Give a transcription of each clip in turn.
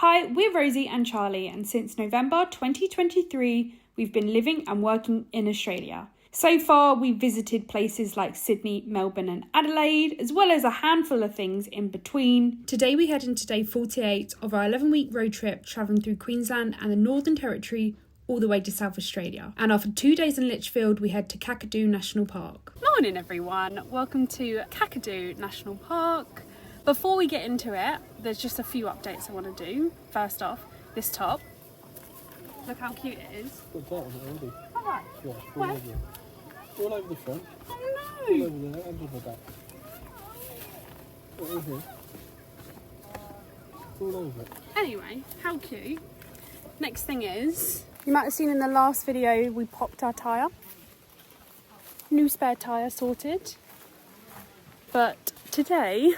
Hi, we're Rosie and Charlie, and since November 2023, we've been living and working in Australia. So far, we've visited places like Sydney, Melbourne and Adelaide, as well as a handful of things in between. Today we head into day 48 of our 11-week road trip, travelling through Queensland and the Northern Territory all the way to South Australia. And after 2 days in Litchfield, we head to Kakadu National Park. Morning everyone, welcome to Kakadu National Park. Before we get into it, there's just a few updates I want to do. First off, this top. Look how cute it is. Got dirt on it already. Alright. Yeah, Where? all over the front, Oh all no! over there, and on the back. All here. All over it. Anyway, how cute. Next thing is, you might have seen in the last video we popped our tyre. New spare tyre sorted. But today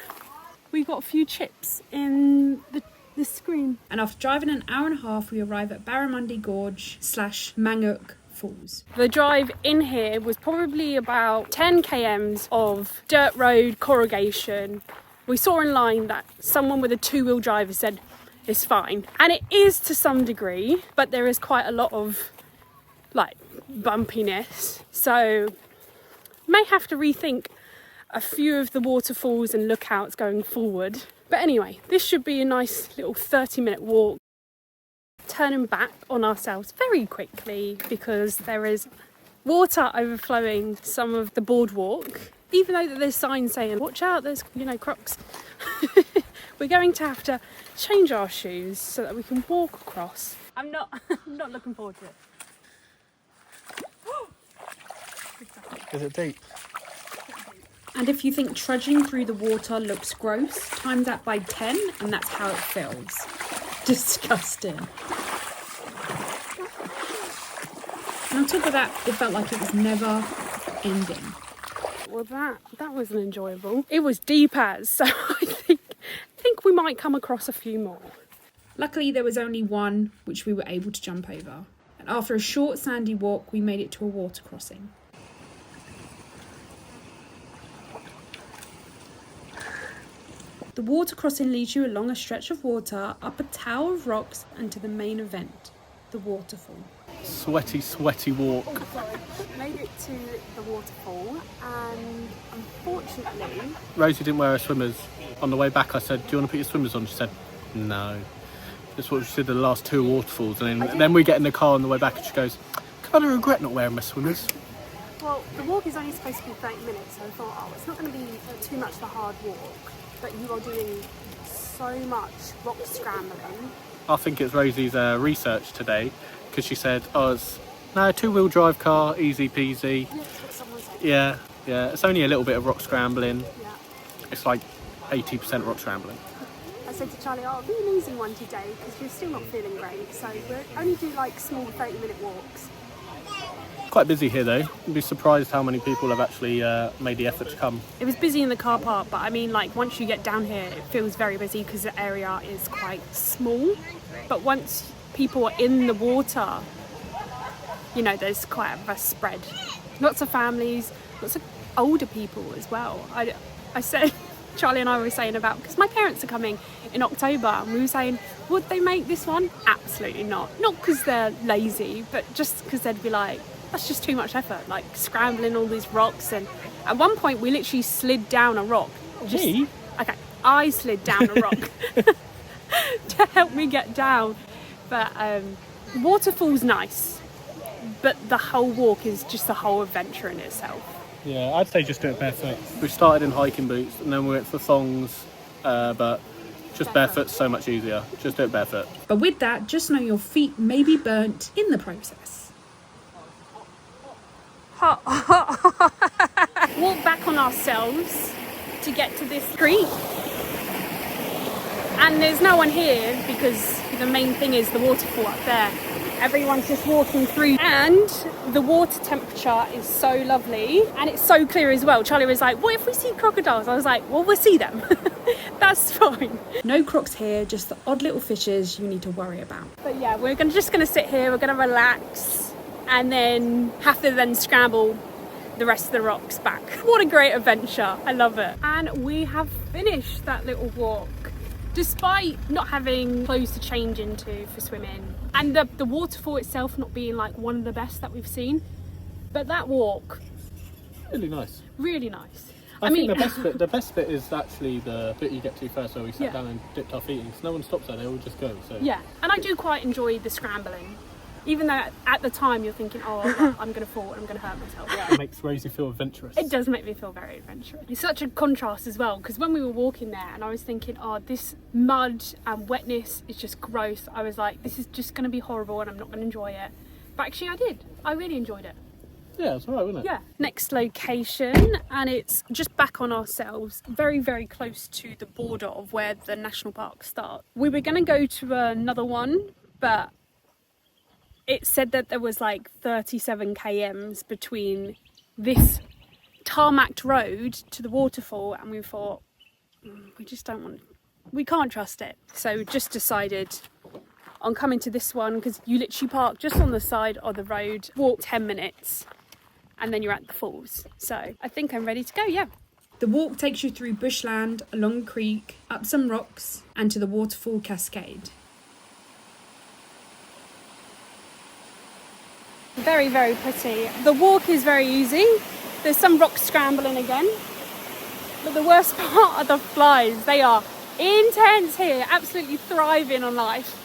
we got a few chips in the screen. And after driving an hour and a half, we arrive at Barramundi Gorge / Manguk Falls. The drive in here was probably about 10 kms of dirt road corrugation. We saw in line that someone with a two-wheel driver said it's fine. And it is to some degree, but there is quite a lot of like bumpiness. So may have to rethink a few of the waterfalls and lookouts going forward. But anyway, this should be a nice little 30-minute walk. Turning back on ourselves very quickly because there is water overflowing some of the boardwalk. Even though there's signs saying, watch out, there's, crocs. We're going to have to change our shoes so that we can walk across. I'm not looking forward to it. Is it deep? And if you think trudging through the water looks gross, times that by 10 and that's how it feels. Disgusting. And on top of that, it felt like it was never ending. Well, that wasn't enjoyable. It was deep as, so I think we might come across a few more. Luckily, there was only one which we were able to jump over. And after a short sandy walk, we made it to a water crossing. The water crossing leads you along a stretch of water, up a tower of rocks and to the main event, the waterfall. Sweaty walk. Oh, sorry. Made it to the waterfall and unfortunately... Rosie didn't wear her swimmers. On the way back I said, do you want to put your swimmers on? She said, no. That's what she did the last two waterfalls. And then we get in the car on the way back and she goes, kind of regret not wearing my swimmers. Well, the walk is only supposed to be 30 minutes, so I thought, oh, it's not going to be too much of a hard walk. But you are doing so much rock scrambling. I think it's Rosie's research today because she said, it's no, two-wheel drive car, easy peasy. Yeah, that's what someone said. Yeah, it's only a little bit of rock scrambling. Yeah. It's like 80% rock scrambling. I said to Charlie, it'll be an easy one today because we're still not feeling great. So we'll only do like small 30-minute walks. Quite busy here though. You'd be surprised how many people have actually made the effort to come. It was busy in the car park, but I mean, like once you get down here, it feels very busy because the area is quite small. But once people are in the water, there's quite a vast spread. Lots of families, lots of older people as well. I said, Charlie and I were saying about, because my parents are coming in October, and we were saying, would they make this one? Absolutely not. Not because they're lazy, but just because they'd be like, that's just too much effort, like scrambling all these rocks. And at one point we literally slid down a rock. Me? Okay, I slid down a rock to help me get down. But waterfall's nice, but the whole walk is just a whole adventure in itself. Yeah, I'd say just do it barefoot. We started in hiking boots and then we went for thongs, but just barefoot's so much easier. Just do it barefoot. But with that, just know your feet may be burnt in the process. Walk back on ourselves to get to this creek. And there's no one here because the main thing is the waterfall up there. Everyone's just walking through and the water temperature is so lovely and it's so clear as well. Charlie was like, what if we see crocodiles? I was like, well, we'll see them. That's fine. No crocs here, just the odd little fishes you need to worry about. But yeah, we're just going to sit here, we're going to relax and then have to then scramble the rest of the rocks back. What a great adventure. I love it. And we have finished that little walk. Despite not having clothes to change into for swimming, and the waterfall itself not being like one of the best that we've seen, but that walk, Really nice. really nice. I mean, the best bit is actually the bit you get to first, where we sat down and dipped our feet in. So no one stops there; they all just go. So Yeah, and I do quite enjoy the scrambling, even though at the time you're thinking, oh, I'm going to fall and I'm going to hurt myself. it makes Rosie feel adventurous. It does make me feel very adventurous. It's such a contrast as well, because when we were walking there and I was thinking, oh, this mud and wetness is just gross. I was like, this is just going to be horrible and I'm not going to enjoy it. But actually I did. I really enjoyed it. Yeah, it's alright, wasn't it? Yeah. Next location, and it's just back on ourselves, very, very close to the border of where the national park starts. We were going to go to another one, but it said that there was like 37 kms between this tarmacked road to the waterfall, and we thought, we just don't want, we can't trust it. So just decided on coming to this one, because you literally park just on the side of the road, walk 10 minutes, and then you're at the falls. So I think I'm ready to go, yeah. The walk takes you through bushland, along a creek, up some rocks, and to the waterfall cascade. Very, very pretty. The walk is very easy. There's some rock scrambling again. But the worst part are the flies. They are intense here, absolutely thriving on life.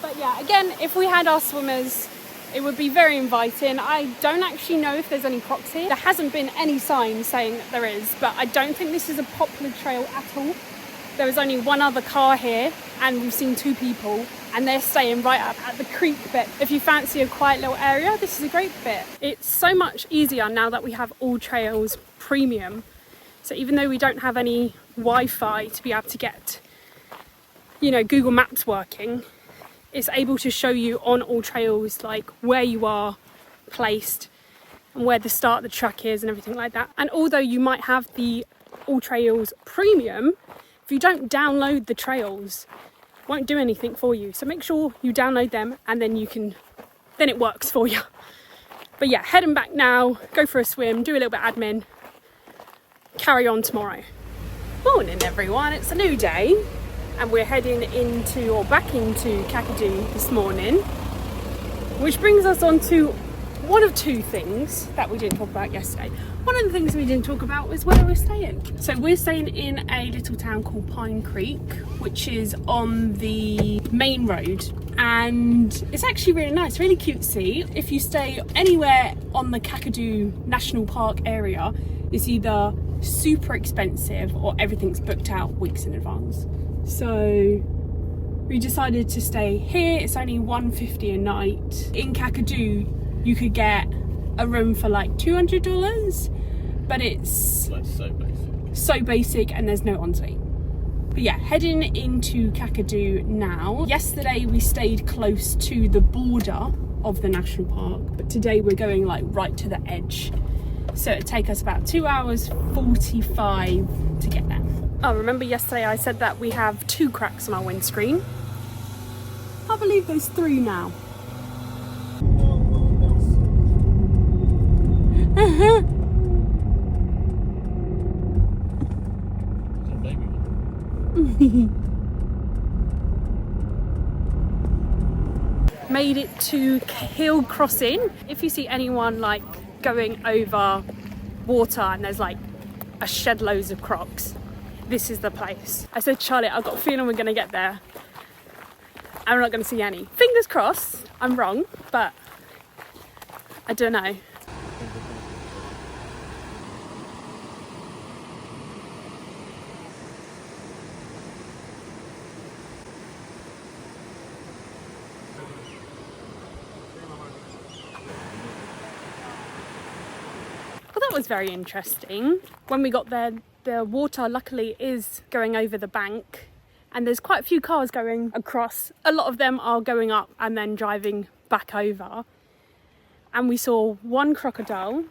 But yeah, again, if we had our swimmers, it would be very inviting. I don't actually know if there's any crocs here. There hasn't been any sign saying that there is, but I don't think this is a popular trail at all. There was only one other car here, and we've seen 2 people, and they're staying right up at the creek bit. If you fancy a quiet little area, this is a great bit. It's so much easier now that we have All Trails Premium. So even though we don't have any Wi-Fi to be able to get, you know, Google Maps working, it's able to show you on All Trails like where you are placed and where the start of the track is and everything like that. And although you might have the All Trails Premium, if you don't download the trails, it won't do anything for you. So make sure you download them, and then it works for you. But yeah, heading back now, go for a swim, do a little bit of admin, carry on tomorrow. Morning everyone, it's a new day. And we're heading back into Kakadu this morning, which brings us on to one of 2 things that we didn't talk about yesterday. One of the things we didn't talk about was where we're staying. So we're staying in a little town called Pine Creek, which is on the main road, and it's actually really nice, really cutesy. If you stay anywhere on the Kakadu National Park area, it's either super expensive or everything's booked out weeks in advance. So we decided to stay here. It's only $150 a night. In Kakadu, you could get a room for like $200, but it's Like so basic and there's no ensuite. But yeah, heading into Kakadu now. Yesterday we stayed close to the border of the national park, but today we're going like right to the edge. So it'd take us about 2 hours 45 to get there. Oh, remember yesterday I said that we have 2 cracks on our windscreen? I believe there's 3 now. Made it to Hill Crossing. If you see anyone like going over water and there's like a shed loads of crocs, this is the place. I said, Charlie, I've got a feeling we're gonna get there and we're not gonna see any. Fingers crossed, I'm wrong, but I don't know. Well, that was very interesting. When we got there, the water luckily is going over the bank and there's quite a few cars going across. A lot of them are going up and then driving back over. And we saw one crocodile,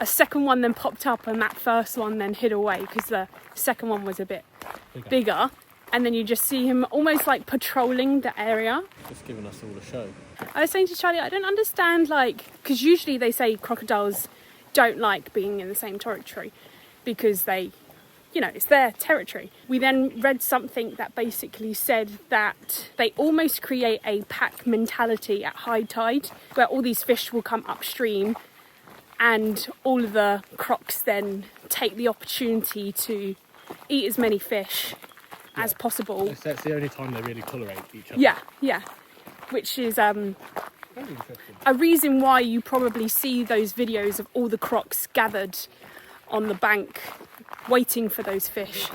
a second one then popped up, and that first one then hid away because the second one was a bit bigger. And then you just see him almost like patrolling the area. Just giving us all a show. I was saying to Charlie, I don't understand, like, because usually they say crocodiles don't like being in the same territory because they you know, it's their territory. We then read something that basically said that they almost create a pack mentality at high tide, where all these fish will come upstream and all of the crocs then take the opportunity to eat as many fish as possible. That's the only time they really tolerate each other. Yeah. Which is a reason why you probably see those videos of all the crocs gathered on the bank waiting for those fish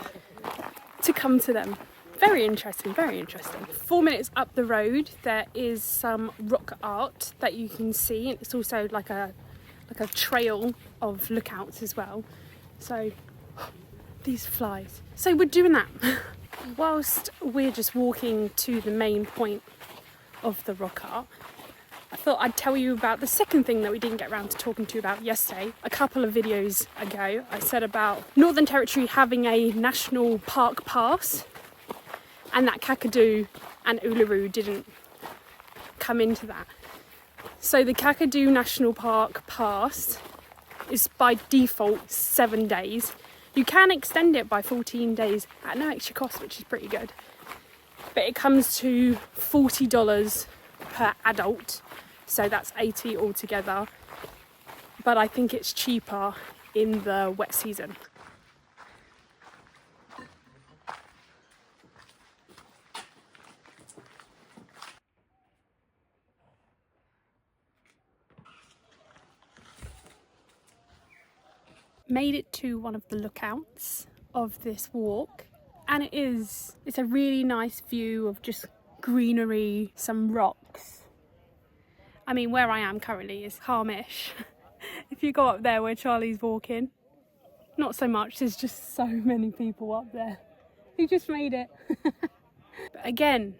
to come to them. Very interesting, very interesting. 4 minutes up the road there is some rock art that you can see, and it's also like a trail of lookouts as well. So these flies. So we're doing that whilst we're just walking to the main point of the rock art. I thought I'd tell you about the second thing that we didn't get around to talking to you about yesterday. A couple of videos ago, I said about Northern Territory having a national park pass, and that Kakadu and Uluru didn't come into that. So the Kakadu National Park pass is by default 7 days. You can extend it by 14 days at no extra cost, which is pretty good. But it comes to $40 per adult, so that's $80 altogether. But I think it's cheaper in the wet season. Made it to one of the lookouts of this walk, and it's a really nice view of just greenery, some rocks. I mean, where I am currently is calmish. If you go up there where Charlie's walking, not so much, there's just so many people up there who just made it. But again,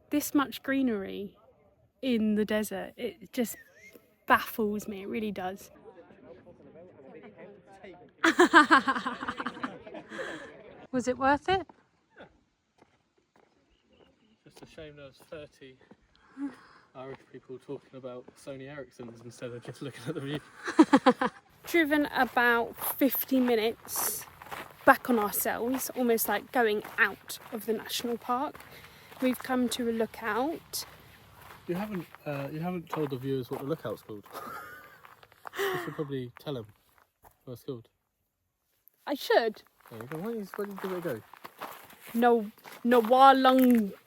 this much greenery in the desert, it just baffles me, it really does. Was it worth it? Just a shame there was 30 Irish people talking about Sony Ericssons instead of just looking at the view. Driven about 50 minutes back on ourselves, almost like going out of the national park. We've come to a lookout. You haven't told the viewers what the lookout's called. You should probably tell them what it's called. I should. Yeah, why don't you give it a go? Nawalunja.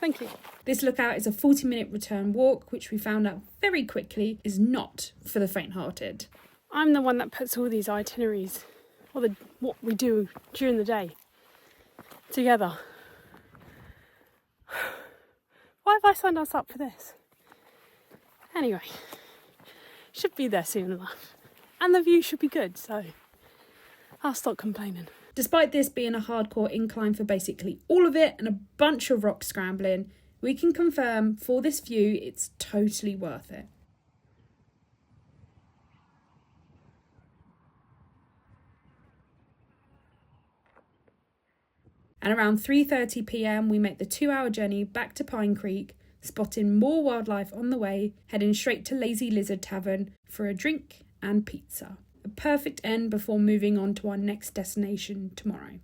Thank you. This lookout is a 40-minute return walk, which we found out very quickly is not for the faint-hearted. I'm the one that puts all these itineraries, or what we do during the day, together. Why have I signed us up for this? Anyway, should be there soon enough. And the view should be good, so I'll stop complaining. Despite this being a hardcore incline for basically all of it and a bunch of rock scrambling, we can confirm for this view it's totally worth it. And around 3:30 p.m. we make the 2-hour journey back to Pine Creek, spotting more wildlife on the way, heading straight to Lazy Lizard Tavern for a drink and pizza. A perfect end before moving on to our next destination tomorrow.